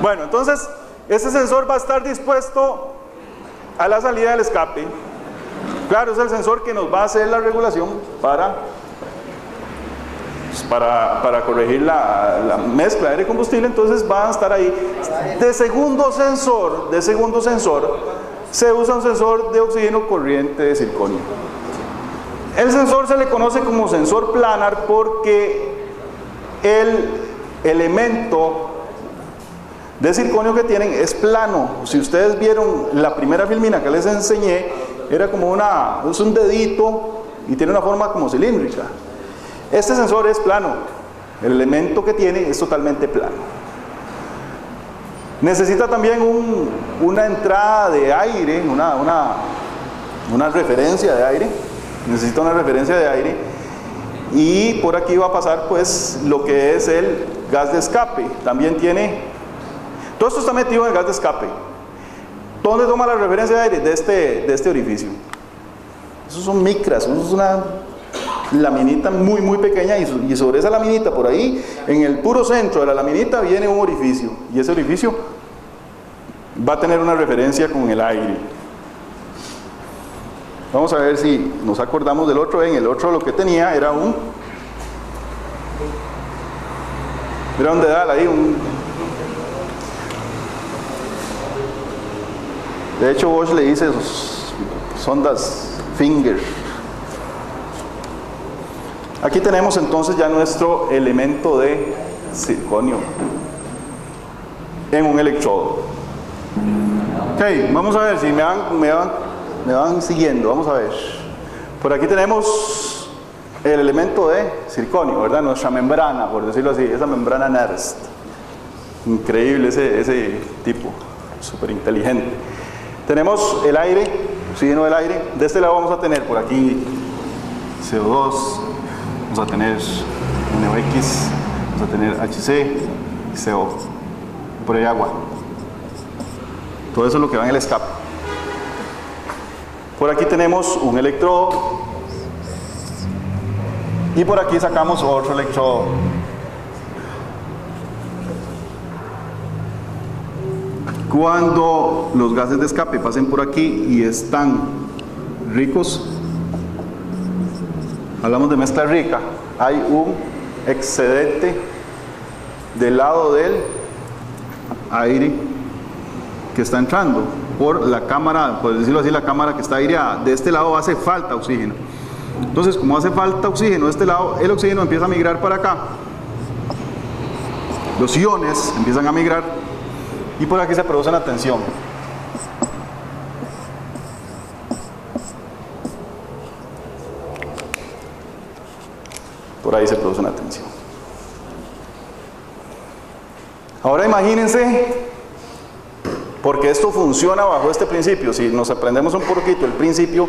Bueno, entonces, este sensor va a estar dispuesto a la salida del escape. Claro, es el sensor que nos va a hacer la regulación para corregir la mezcla de aire y combustible. Entonces va a estar ahí. De segundo sensor, se usa un sensor de oxígeno corriente de circonio. El sensor se le conoce como sensor planar porque el elemento de circonio que tienen es plano. Si ustedes vieron la primera filmina que les enseñé, era como es un dedito y tiene una forma como cilíndrica. Este sensor es plano, el elemento que tiene es totalmente plano. Necesita también una entrada de aire, una referencia de aire. Necesita una referencia de aire, y por aquí va a pasar pues lo que es el gas de escape. También tiene, todo esto está metido en el gas de escape. ¿Dónde toma la referencia de aire? De este orificio. Esos son micras, eso es una laminita muy muy pequeña, y sobre esa laminita, por ahí, en el puro centro de la laminita, viene un orificio, y ese orificio va a tener una referencia con el aire. Vamos a ver si nos acordamos del otro. En el otro lo que tenía era un dedal ahí, de hecho Bosch le dice sondas finger. Aquí tenemos entonces ya nuestro elemento de circonio en un electrodo. Ok, vamos a ver si me van siguiendo. Vamos a ver. Por aquí tenemos el elemento de circonio, ¿verdad? Nuestra membrana, por decirlo así, esa membrana Nernst. Increíble ese tipo, súper inteligente. Tenemos el aire, oxígeno del aire. De este lado vamos a tener por aquí CO2, vamos a tener NOx, vamos a tener HC y CO. Por ahí agua. Todo eso es lo que va en el escape. Por aquí tenemos un electrodo, y por aquí sacamos otro electrodo. Cuando los gases de escape pasen por aquí y están ricos, hablamos de mezcla rica, hay un excedente del lado del aire que está entrando por la cámara, por decirlo así, la cámara que está aireada. De este lado hace falta oxígeno. Entonces, como hace falta oxígeno de este lado, el oxígeno empieza a migrar para acá. Los iones empiezan a migrar, y por aquí se produce una tensión. Por ahí se produce una tensión. Ahora imagínense, porque esto funciona bajo este principio. Si nos aprendemos un poquito el principio,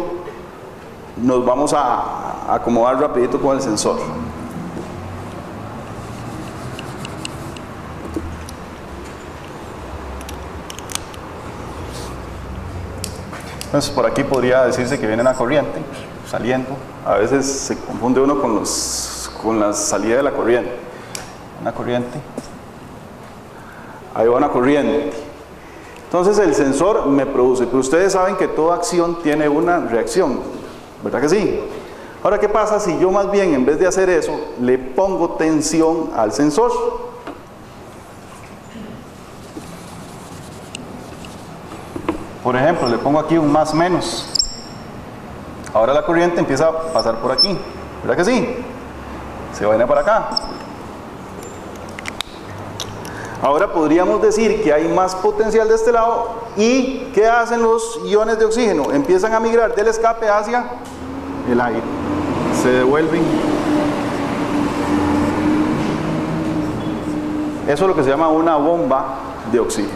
nos vamos a acomodar rapidito con el sensor. Entonces por aquí podría decirse que viene una corriente saliendo. A veces se confunde uno con la salida de la corriente. Una corriente. Ahí va una corriente. Entonces el sensor me produce, pero ustedes saben que toda acción tiene una reacción, ¿verdad que sí? Ahora, ¿qué pasa si yo más bien, en vez de hacer eso, le pongo tensión al sensor? Por ejemplo, le pongo aquí un más menos. Ahora la corriente empieza a pasar por aquí, ¿verdad que sí? Se viene para acá. Ahora podríamos decir que hay más potencial de este lado. ¿Y qué hacen los iones de oxígeno? Empiezan a migrar del escape hacia el aire. Se devuelven. Eso es lo que se llama una bomba de oxígeno.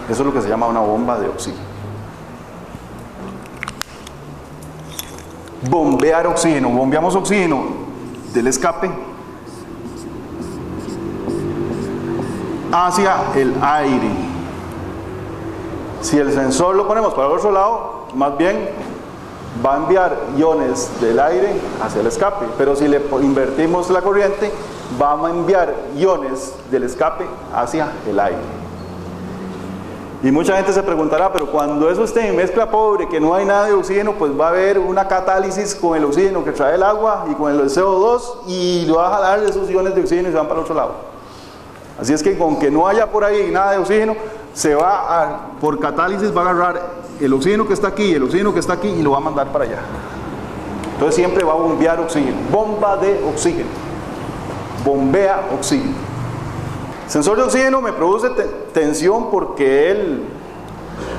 Eso es lo que se llama una bomba de oxígeno. Bombear oxígeno. Bombeamos oxígeno del escape hacia el aire. Si el sensor lo ponemos para el otro lado, más bien va a enviar iones del aire hacia el escape. Pero si le invertimos la corriente, va a enviar iones del escape hacia el aire. Y mucha gente se preguntará, pero cuando eso esté en mezcla pobre, que no hay nada de oxígeno, pues va a haber una catálisis con el oxígeno que trae el agua y con el CO2 y lo va a jalar esos iones de oxígeno y se van para el otro lado. Así es que aunque no haya por ahí nada de oxígeno, por catálisis va a agarrar el oxígeno que está aquí y el oxígeno que está aquí y lo va a mandar para allá. Entonces siempre va a bombear oxígeno, bomba de oxígeno, bombea oxígeno. Sensor de oxígeno me produce tensión porque él,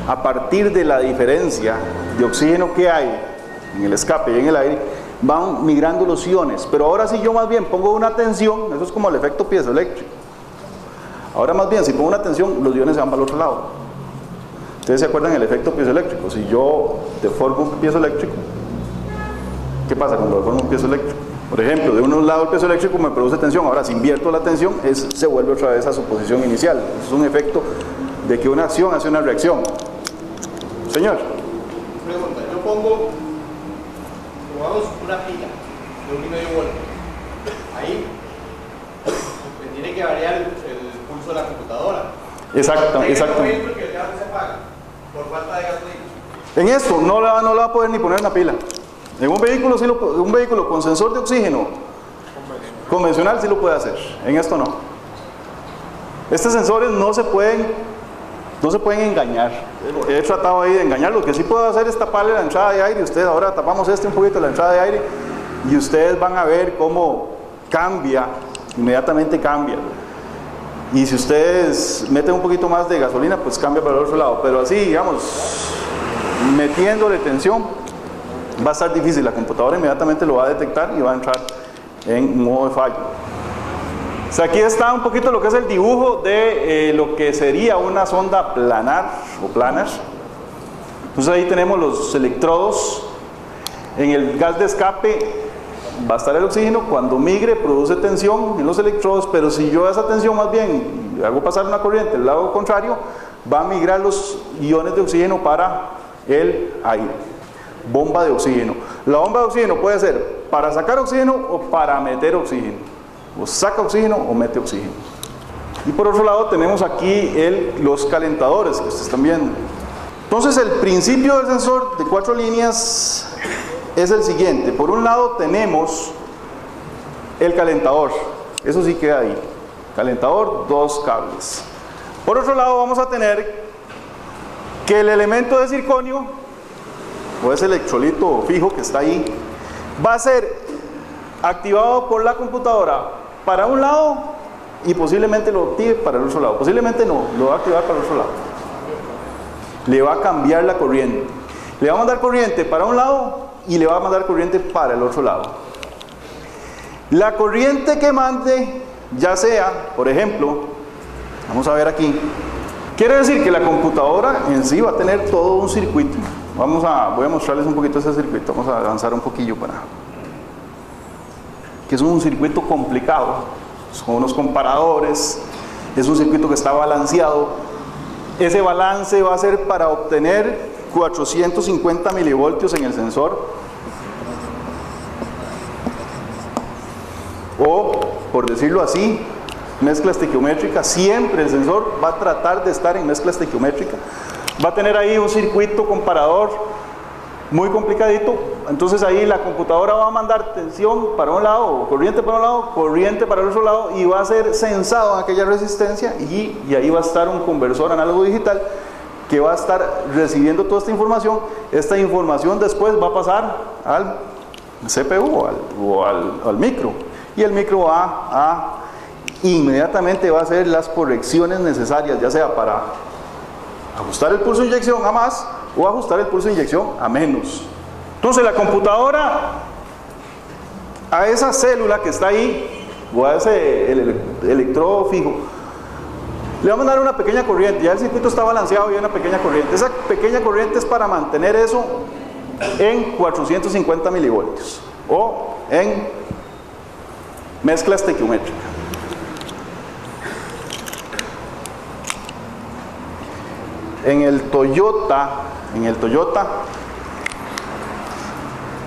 a partir de la diferencia de oxígeno que hay en el escape y en el aire, van migrando los iones. Pero ahora si yo más bien pongo una tensión, eso es como el efecto piezoeléctrico. Ahora más bien, si pongo una tensión, los iones se van para el otro lado. Ustedes se acuerdan del efecto piezoeléctrico. Si yo deformo un piezoeléctrico, ¿qué pasa cuando deformo un piezoeléctrico? Por ejemplo, de un lado el piezoeléctrico me produce tensión, ahora si invierto la tensión, se vuelve otra vez a su posición inicial. Es un efecto de que una acción hace una reacción. Señor. Pregunta, yo pongo, pongamos una pila de 1,5 voltios. Ahí me tiene que variar el pulso de la computadora. Exacto. Que el carro se apaga por falta de gasolina. En esto no le va a poder ni poner una pila. En un vehículo con sensor de oxígeno convencional sí lo puede hacer, en esto no. Estos sensores no se pueden engañar. He tratado ahí de engañar. Lo que sí puedo hacer es taparle la entrada de aire. Ustedes ahora tapamos un poquito la entrada de aire y ustedes van a ver cómo cambia, inmediatamente cambia. Y si ustedes meten un poquito más de gasolina, pues cambia para el otro lado. Pero así, digamos, metiéndole tensión, va a estar difícil. La computadora inmediatamente lo va a detectar y va a entrar en modo de fallo. O sea, aquí está un poquito lo que es el dibujo de lo que sería una sonda planar o planar. Entonces ahí tenemos los electrodos. En el gas de escape va a estar el oxígeno. Cuando migre produce tensión en los electrodos, pero si yo a esa tensión más bien hago pasar una corriente del lado contrario, va a migrar los iones de oxígeno para el aire. Bomba de oxígeno. La bomba de oxígeno puede ser para sacar oxígeno o para meter oxígeno. O saca oxígeno o mete oxígeno. Y por otro lado tenemos aquí los calentadores que ustedes están viendo. Entonces el principio del sensor de 4 líneas es el siguiente. Por un lado tenemos el calentador. Eso sí queda ahí. Calentador, 2 cables. Por otro lado vamos a tener que el elemento de circonio o ese electrolito fijo que está ahí, va a ser activado por la computadora para un lado y posiblemente lo active para el otro lado. Posiblemente no, lo va a activar para el otro lado. Le va a cambiar la corriente. Le va a mandar corriente para un lado y le va a mandar corriente para el otro lado. La corriente que mande, ya sea, por ejemplo, vamos a ver aquí, quiere decir que la computadora en sí va a tener todo un circuito. Voy a mostrarles un poquito ese circuito. Vamos a avanzar un poquillo que es un circuito complicado. Son unos comparadores. Es un circuito que está balanceado. Ese balance va a ser para obtener 450 milivoltios en el sensor. O, por decirlo así, mezcla estequiométrica. Siempre el sensor va a tratar de estar en mezcla estequiométrica. Va a tener ahí un circuito comparador muy complicadito. Entonces ahí la computadora va a mandar tensión para un lado, corriente para un lado, corriente para el otro lado, y va a ser sensado en aquella resistencia, y ahí va a estar un conversor análogo digital que va a estar recibiendo toda esta información. Esta información después va a pasar al CPU o al micro, y el micro inmediatamente va a hacer las correcciones necesarias, ya sea para ajustar el pulso de inyección a más o ajustar el pulso de inyección a menos. Entonces la computadora a esa célula que está ahí o a ese electrodo fijo le va a mandar una pequeña corriente. Ya el circuito está balanceado y hay una pequeña corriente. Esa pequeña corriente es para mantener eso en 450 milivoltios o en mezcla estequiométrica. En el Toyota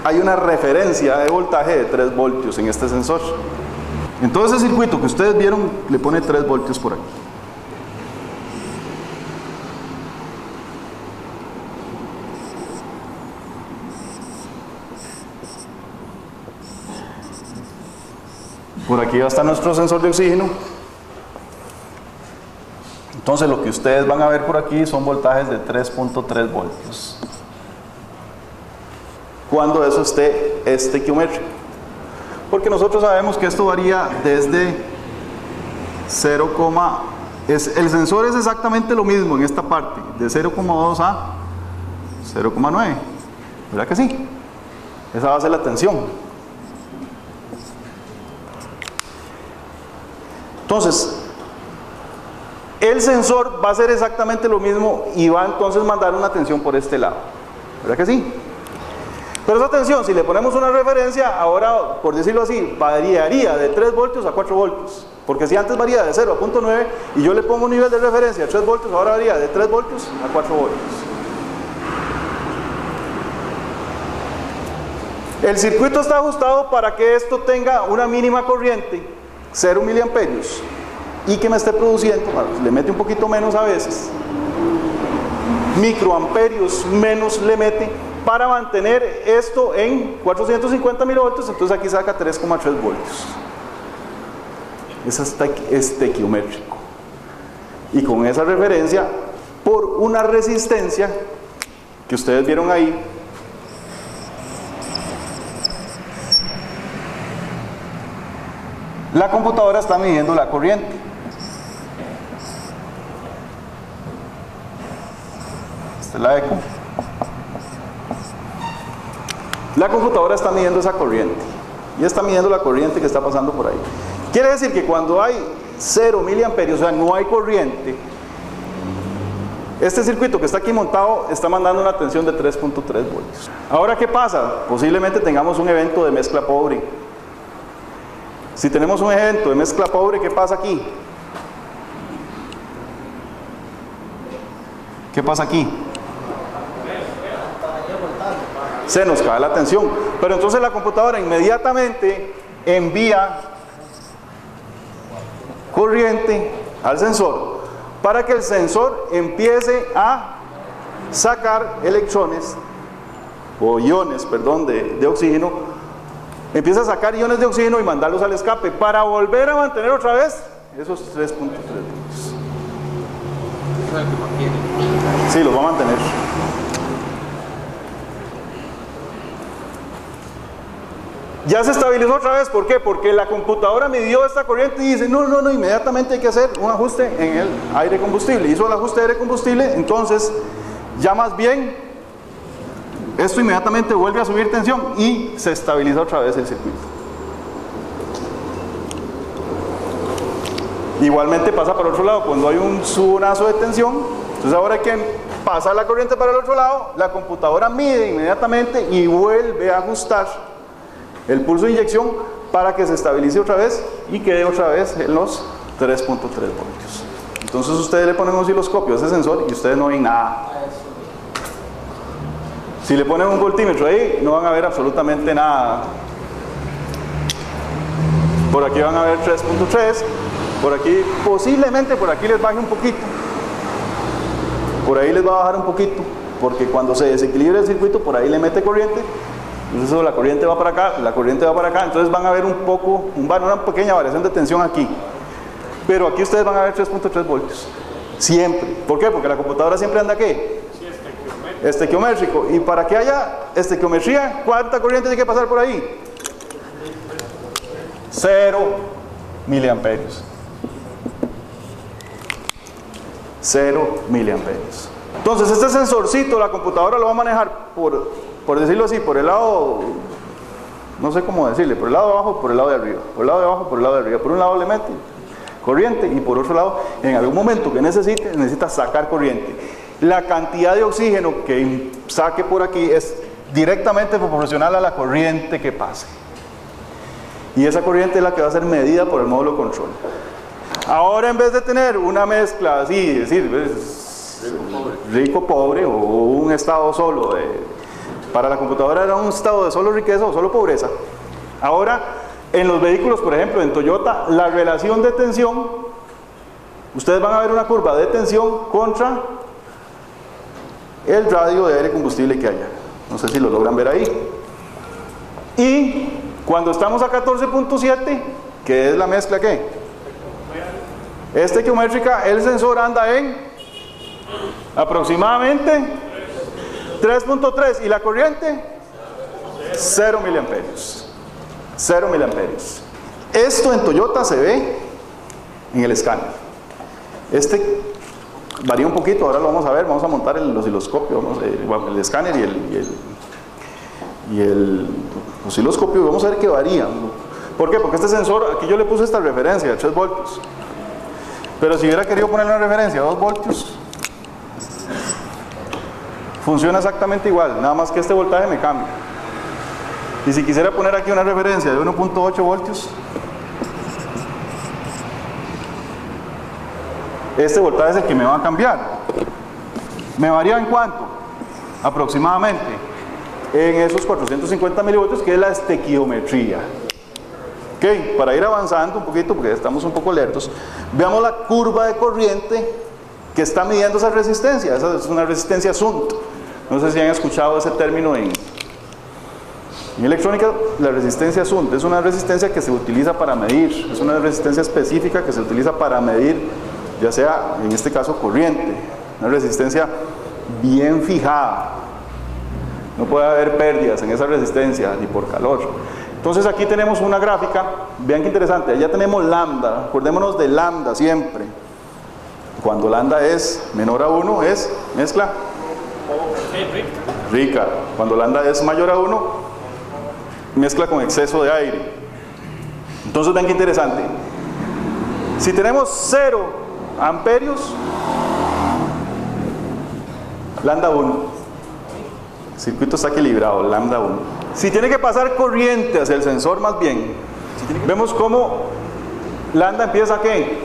hay una referencia de voltaje de 3 voltios en este sensor. Entonces ese circuito que ustedes vieron le pone 3 voltios por aquí. Por aquí va a estar nuestro sensor de oxígeno. Entonces lo que ustedes van a ver por aquí son voltajes de 3.3 voltios. Cuando eso esté estequiométrico. Porque nosotros sabemos que esto varía desde 0, el sensor es exactamente lo mismo en esta parte, de 0,2 a 0,9. ¿Verdad que sí? Esa va a ser la tensión. Entonces, el sensor va a hacer exactamente lo mismo y va entonces a mandar una tensión por este lado. ¿Verdad que sí? Pero esa tensión, si le ponemos una referencia, ahora, por decirlo así, variaría de 3 voltios a 4 voltios. Porque si antes varía de 0 a 0.9 y yo le pongo un nivel de referencia de 3 voltios, ahora varía de 3 voltios a 4 voltios. El circuito está ajustado para que esto tenga una mínima corriente, 0 miliamperios, y que me esté produciendo, le mete un poquito menos a veces, microamperios menos le mete, para mantener esto en 450 milivoltios, entonces aquí saca 3,3 voltios. Es estequiométrico. Y con esa referencia, por una resistencia que ustedes vieron ahí, la computadora está midiendo la corriente. Esta es la eco. La computadora está midiendo esa corriente y está midiendo la corriente que está pasando por ahí. Quiere decir que cuando hay 0 miliamperios, o sea, no hay corriente, este circuito que está aquí montado está mandando una tensión de 3.3 voltios. Ahora, ¿qué pasa? Posiblemente tengamos un evento de mezcla pobre. Si tenemos un evento de mezcla pobre, ¿qué pasa aquí? ¿Qué pasa aquí? Se nos cae la tensión, pero entonces la computadora inmediatamente envía corriente al sensor para que el sensor empiece a sacar electrones o iones, perdón, de oxígeno, empieza a sacar iones de oxígeno y mandarlos al escape para volver a mantener otra vez esos 3.3 voltios. Sí, los va a mantener. Ya se estabilizó otra vez, ¿por qué? Porque la computadora midió esta corriente y dice, no, inmediatamente hay que hacer un ajuste en el aire combustible. Hizo el ajuste de aire combustible, entonces ya más bien esto inmediatamente vuelve a subir tensión y se estabiliza otra vez el circuito. Igualmente pasa para el otro lado, cuando hay un subonazo de tensión, entonces ahora hay que pasar la corriente para el otro lado, la computadora mide inmediatamente y vuelve a ajustar el pulso de inyección para que se estabilice otra vez y quede otra vez en los 3.3 voltios. Entonces ustedes le ponen un osciloscopio a ese sensor y ustedes no ven nada. Si le ponen un voltímetro ahí, no van a ver absolutamente nada. Por aquí van a ver 3.3, por aquí, posiblemente por aquí les baje un poquito. Por ahí les va a bajar un poquito, porque cuando se desequilibra el circuito, por ahí le mete corriente. Entonces la corriente va para acá, la corriente va para acá, entonces van a ver un poco, una pequeña variación de tensión aquí. Pero aquí ustedes van a ver 3.3 voltios. Siempre. ¿Por qué? Porque la computadora siempre anda ¿qué? Sí, estequiométrico. Y para que haya estequiometría, ¿cuánta corriente tiene que pasar por ahí? 0 miliamperios. 0 miliamperios. Entonces este sensorcito, la computadora lo va a manejar por decirlo así, por el lado, no sé cómo decirle, por el lado de abajo, por el lado de arriba, por el lado de abajo, por el lado de arriba. Por un lado le mete corriente y por otro lado, en algún momento que necesita sacar corriente. La cantidad de oxígeno que saque por aquí es directamente proporcional a la corriente que pase. Y esa corriente es la que va a ser medida por el módulo control. Ahora, en vez de tener una mezcla así, es decir, rico-pobre o un estado solo para la computadora era un estado de solo riqueza o solo pobreza. Ahora En los vehículos, por ejemplo, en Toyota, la relación de tensión, ustedes van a ver una curva de tensión contra el radio de aire combustible que haya. No sé si lo logran ver ahí. Y cuando estamos a 14.7, que es la mezcla ¿qué? Estequiométrica, el sensor anda en aproximadamente 3.3 y la corriente 0 miliamperios. 0 miliamperios. Esto en Toyota se ve en el escáner. Este varía un poquito, ahora lo vamos a ver, vamos a montar el osciloscopio, el escáner y el osciloscopio, vamos a ver que varía. ¿Por qué? Porque este sensor, aquí yo le puse esta referencia de 3 voltios. Pero si hubiera querido ponerle una referencia a 2 voltios, funciona exactamente igual, nada más que este voltaje me cambia. Y si quisiera poner aquí una referencia de 1.8 voltios, este voltaje es el que me va a cambiar. ¿Me varía en cuánto? Aproximadamente en esos 450 milivoltios, que es la estequiometría. Ok, para ir avanzando un poquito, porque estamos un poco lentos, veamos la curva de corriente que está midiendo esa resistencia. Esa es una resistencia Shunt. No sé si han escuchado ese término en electrónica. La resistencia Shunt es una resistencia que se utiliza para medir, es una resistencia específica que se utiliza para medir, ya sea en este caso corriente, una resistencia bien fijada. No puede haber pérdidas en esa resistencia ni por calor. Entonces aquí tenemos una gráfica, vean qué interesante, allá tenemos lambda, acordémonos de lambda siempre. Cuando lambda es menor a 1 es mezcla rica. Cuando lambda es mayor a 1, mezcla con exceso de aire. Entonces vean qué interesante. Si tenemos 0 amperios, lambda 1. El circuito está equilibrado, lambda 1. Si tiene que pasar corriente hacia el sensor, más bien, vemos cómo lambda empieza ¿a qué?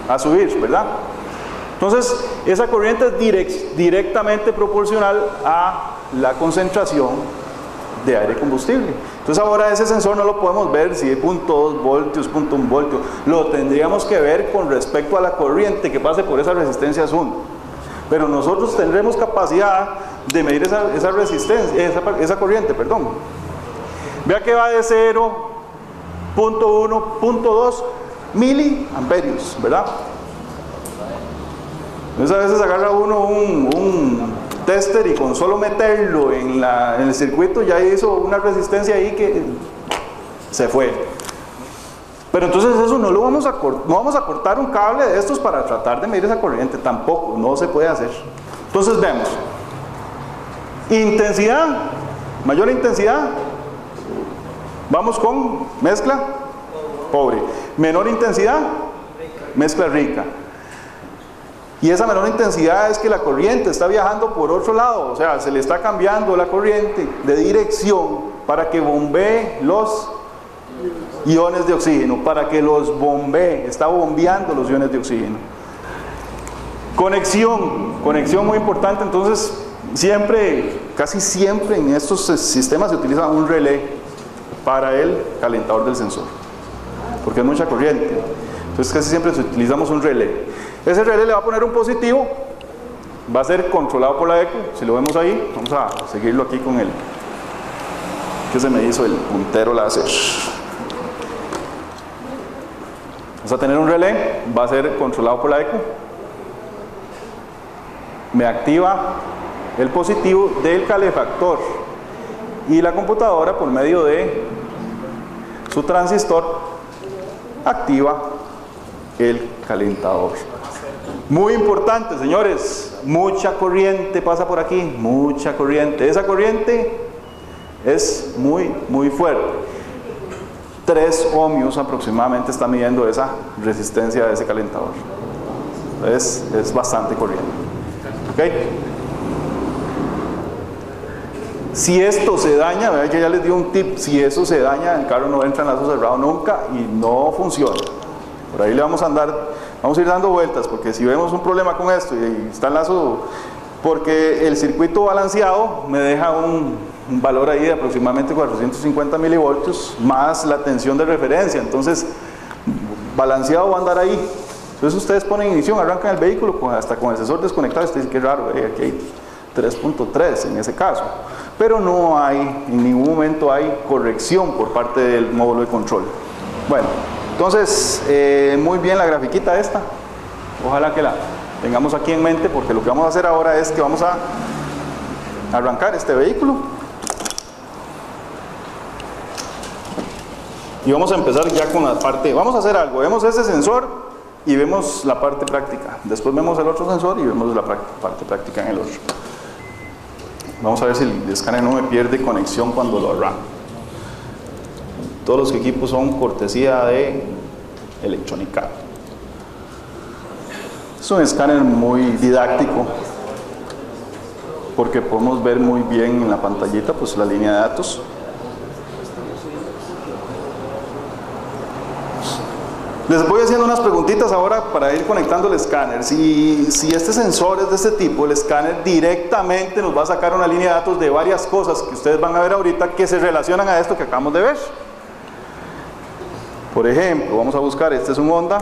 A subir, ¿verdad? Entonces, esa corriente es directamente proporcional a la concentración de aire combustible. Entonces ahora ese sensor no lo podemos ver si es 0.2 voltios, 0.1 voltio. Lo tendríamos que ver con respecto a la corriente que pase por esa resistencia Shunt. Pero nosotros tendremos capacidad de medir esa resistencia, esa corriente, perdón. Vea que va de 0.1, 0.2 miliamperios, ¿verdad? Entonces a veces agarra uno un tester y con solo meterlo en el circuito ya hizo una resistencia ahí que se fue. Pero entonces eso no vamos a cortar un cable de estos para tratar de medir esa corriente, tampoco, no se puede hacer. Entonces vemos, intensidad, mayor intensidad, vamos con mezcla pobre, menor intensidad, mezcla rica. Y esa menor intensidad es que la corriente está viajando por otro lado, o sea, se le está cambiando la corriente de dirección para que bombee los iones de oxígeno, para que los bombee, está bombeando los iones de oxígeno. Conexión muy importante. Entonces siempre, casi siempre en estos sistemas se utiliza un relé para el calentador del sensor, porque es mucha corriente. Entonces casi siempre utilizamos un relé. Ese relé le va a poner un positivo, va a ser controlado por la ECO. Si lo vemos ahí, vamos a seguirlo aquí con el que se me hizo el puntero láser. Vamos a tener un relé, va a ser controlado por la ECO. Me activa el positivo del calefactor y la computadora, por medio de su transistor, activa el calentador. Muy importante, señores, mucha corriente pasa por aquí, mucha corriente. Esa corriente es muy fuerte. 3 ohmios aproximadamente está midiendo esa resistencia de ese calentador. Entonces es bastante corriente. ¿Okay? Si esto se daña, vean que ya les di un tip, si eso se daña, el carro no entra en lazo cerrado nunca y no funciona. Por ahí le vamos a ir dando vueltas, porque si vemos un problema con esto y está en lazo, porque el circuito balanceado me deja un valor ahí de aproximadamente 450 milivoltios más la tensión de referencia. Entonces, balanceado va a andar ahí. Entonces ustedes ponen ignición, arrancan el vehículo hasta con el sensor desconectado. Ustedes dicen, qué raro, aquí hay 3.3 en ese caso. Pero no hay, en ningún momento hay corrección por parte del módulo de control. Bueno, entonces, muy bien la grafiquita esta. Ojalá que la tengamos aquí en mente, porque lo que vamos a hacer ahora es que vamos a arrancar este vehículo. Y vamos a empezar ya con la parte, vamos a hacer algo, vemos ese sensor y vemos la parte práctica. Después vemos el otro sensor y vemos la parte práctica en el otro. Vamos a ver si el escáner no me pierde conexión cuando lo arranco. Todos los equipos son cortesía de Electronica. Es un escáner muy didáctico porque podemos ver muy bien en la pantallita pues la línea de datos. Les voy haciendo unas preguntitas ahora para ir conectando el escáner. Si este sensor es de este tipo, el escáner directamente nos va a sacar una línea de datos de varias cosas que ustedes van a ver ahorita que se relacionan a esto que acabamos de ver. Por ejemplo, vamos a buscar, este es un Honda.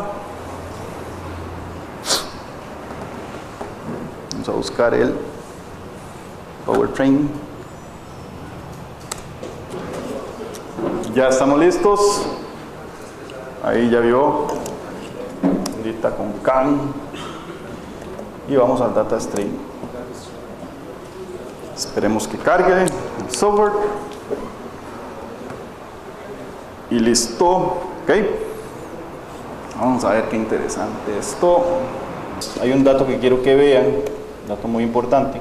Vamos a buscar el Powertrain. Ya estamos listos. Ahí ya vio, ahorita con CAN, y vamos al data stream. Esperemos que cargue el software y listo. Ok, vamos a ver qué interesante esto. Hay un dato que quiero que vean, un dato muy importante.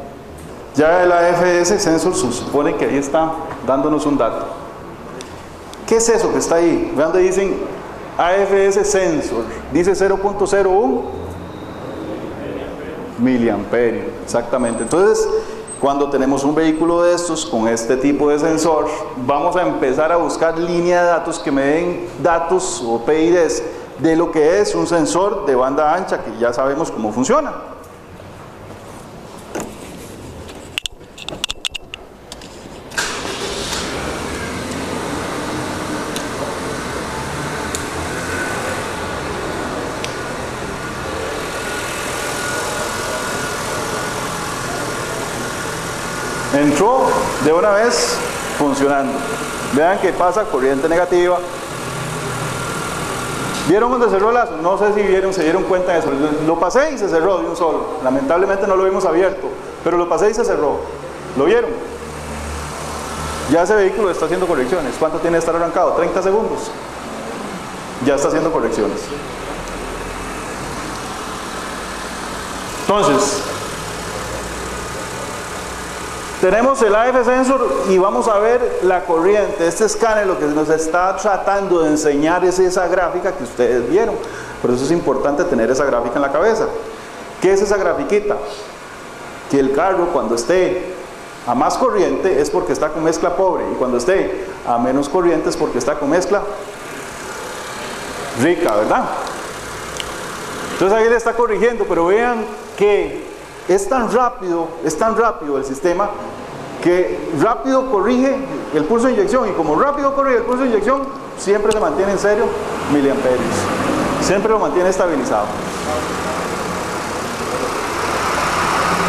Ya el AFS Sensor se supone que ahí está dándonos un dato. ¿Qué es eso que está ahí? Vean donde dicen AFS Sensor, dice 0.01 miliamperios, exactamente. Entonces, cuando tenemos un vehículo de estos con este tipo de sensor, vamos a empezar a buscar línea de datos que me den datos o PIDs de lo que es un sensor de banda ancha, que ya sabemos cómo funciona. Entró de una vez funcionando. Vean que pasa corriente negativa. ¿Vieron cuando cerró el lazo? No sé si vieron, se dieron cuenta de eso. Lo pasé y se cerró de un solo. Lamentablemente no lo vimos abierto, pero lo pasé y se cerró. ¿Lo vieron? Ya ese vehículo está haciendo correcciones. ¿Cuánto tiene que estar arrancado? 30 segundos. Ya está haciendo correcciones. Entonces, tenemos el AF Sensor y vamos a ver la corriente. Este escáner lo que nos está tratando de enseñar es esa gráfica que ustedes vieron. Por eso es importante tener esa gráfica en la cabeza. ¿Qué es esa grafiquita? Que el carro cuando esté a más corriente es porque está con mezcla pobre, y cuando esté a menos corriente es porque está con mezcla rica, ¿verdad? Entonces ahí le está corrigiendo, pero vean que es tan rápido el sistema que rápido corrige el pulso de inyección, y como rápido corrige el pulso de inyección, siempre se mantiene en 0 miliamperios, siempre lo mantiene estabilizado.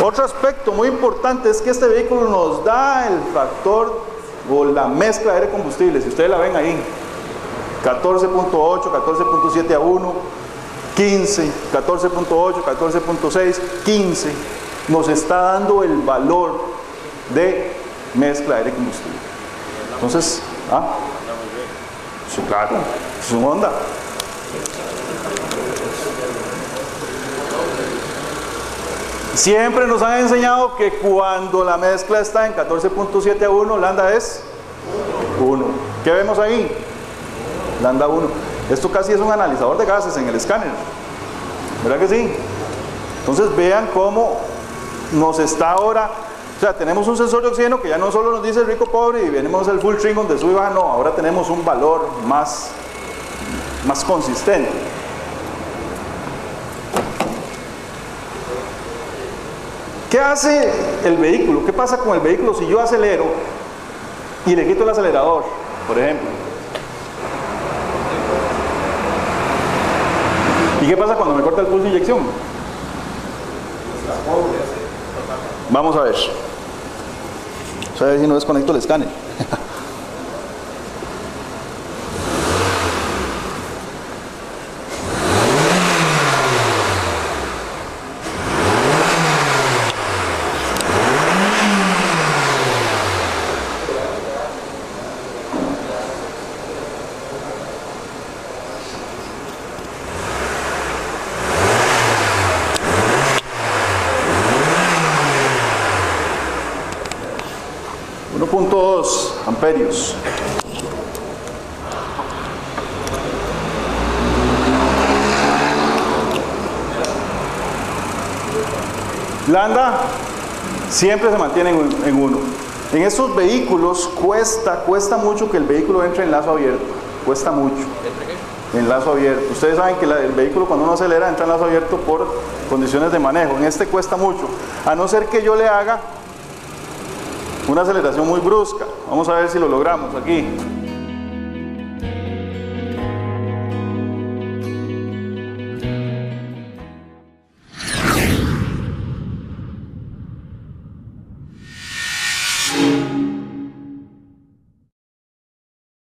Otro aspecto muy importante es que este vehículo nos da el factor o la mezcla de aire combustible. Si ustedes la ven ahí, 14.8, 14.7 a 1, 15, 14.8, 14.6, 15, nos está dando el valor de mezcla de aire combustible. Entonces, sí, claro, es un Honda. Siempre nos han enseñado que cuando la mezcla está en 14.7 a 1, lambda es 1. ¿Qué vemos ahí? Lambda 1. Esto casi es un analizador de gases en el escáner, ¿verdad que sí? Entonces vean cómo nos está ahora, o sea, tenemos un sensor de oxígeno que ya no solo nos dice rico pobre y venimos el full trim donde sube y baja, no, ahora tenemos un valor más consistente. ¿Qué hace el vehículo? ¿Qué pasa con el vehículo si yo acelero y le quito el acelerador, por ejemplo. ¿Y qué pasa cuando me corta el pulso de inyección? Vamos a ver. Vamos a ver si no desconecto el escáner. .2 amperios. Lambda siempre se mantiene en 1. En estos vehículos cuesta mucho que el vehículo entre en lazo abierto. Cuesta mucho. En lazo abierto. Ustedes saben que el vehículo cuando uno acelera entra en lazo abierto por condiciones de manejo. En este cuesta mucho. A no ser que yo le haga una aceleración muy brusca. Vamos a ver si lo logramos aquí.